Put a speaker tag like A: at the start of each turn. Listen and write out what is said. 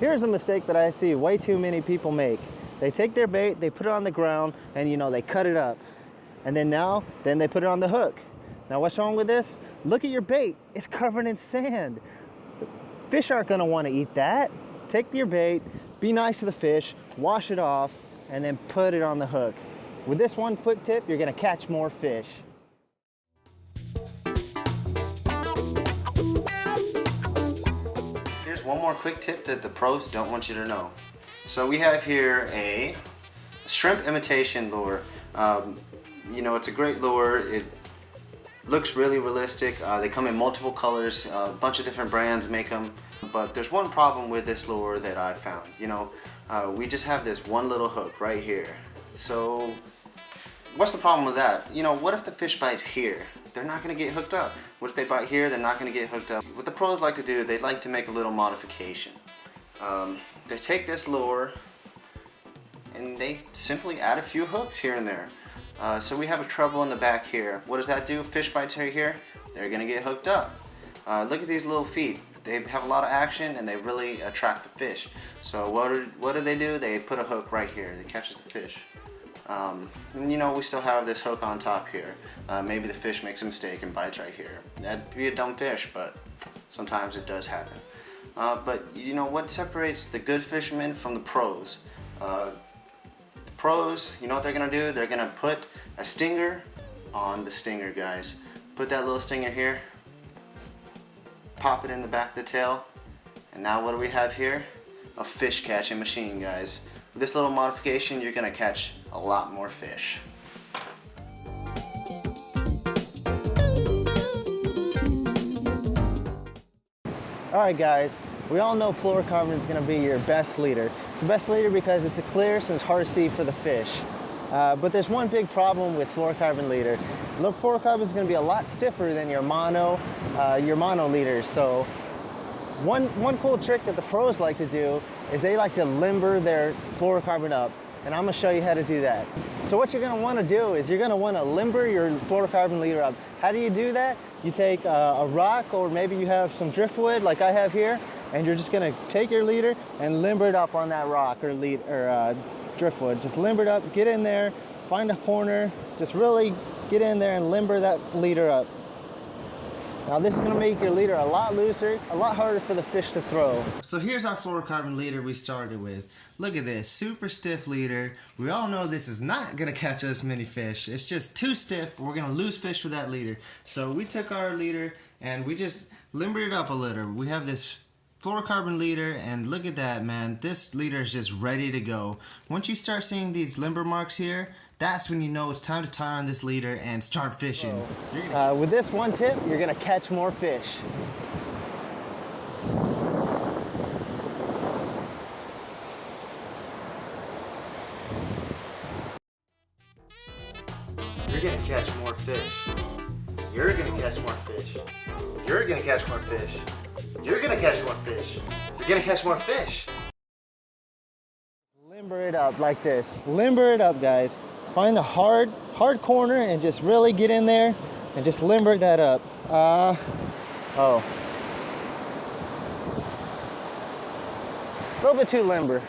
A: Here's a mistake that I see way too many people make. They take their bait, they put it on the ground, and they cut it up. And then they put it on the hook. Now what's wrong with this? Look at your bait, it's covered in sand. Fish aren't gonna wanna eat that. Take your bait, be nice to the fish, wash it off, and then put it on the hook. With this one quick tip, you're gonna catch more fish. Here's one more quick tip that the pros don't want you to know. So we have here a shrimp imitation lure. It's a great lure. It looks really realistic. They come in multiple colors. A bunch of different brands make them. But there's one problem with this lure that I found. We just have this one little hook right here. So what's the problem with that? What if the fish bites here? They're not going to get hooked up. What if they bite here? They're not going to get hooked up. What the pros like to do, they like to make a little modification. They take this lure and they simply add a few hooks here and there. So we have a treble in the back here. What does that do? Fish bites right here, they're going to get hooked up. Look at these little feet. They have a lot of action and they really attract the fish. So what do? They put a hook right here that catches the fish. We still have this hook on top here. Maybe the fish makes a mistake and bites right here. That'd be a dumb fish, but sometimes it does happen. But what separates the good fishermen from the pros? The pros, what they're gonna do? They're gonna put a stinger on the stinger, guys. Put that little stinger here, pop it in the back of the tail, and now what do we have here? A fish catching machine, guys. With this little modification, you're gonna catch a lot more fish. Alright guys, we all know fluorocarbon is going to be your best leader. It's the best leader because it's the clearest and it's hard to see for the fish. But there's one big problem with fluorocarbon leader. Fluorocarbon is going to be a lot stiffer than your mono leaders. So one cool trick that the pros like to do is they like to limber their fluorocarbon up. And I'm going to show you how to do that. So what you're going to want to do is you're going to want to limber your fluorocarbon leader up. How do you do that? You take a rock, or maybe you have some driftwood like I have here, and you're just going to take your leader and limber it up on that rock or driftwood. Just limber it up, get in there, find a corner, just really get in there and limber that leader up. Now this is going to make your leader a lot looser, a lot harder for the fish to throw. So here's our fluorocarbon leader we started with. Look at this, super stiff leader. We all know this is not going to catch us many fish. It's just too stiff. We're going to lose fish with that leader. So we took our leader and we just limbered it up a little. We have this fluorocarbon leader, and look at that, man. This leader is just ready to go. Once you start seeing these limber marks here, that's when you know it's time to tie on this leader and start fishing. With this one tip, you're gonna catch more fish. You're gonna catch more fish. You're gonna catch more fish. You're gonna catch more fish. You're gonna catch more fish. You're gonna catch more fish. Limber it up like this. Limber it up, guys. Find a hard corner and just really get in there and just limber that up. A little bit too limber.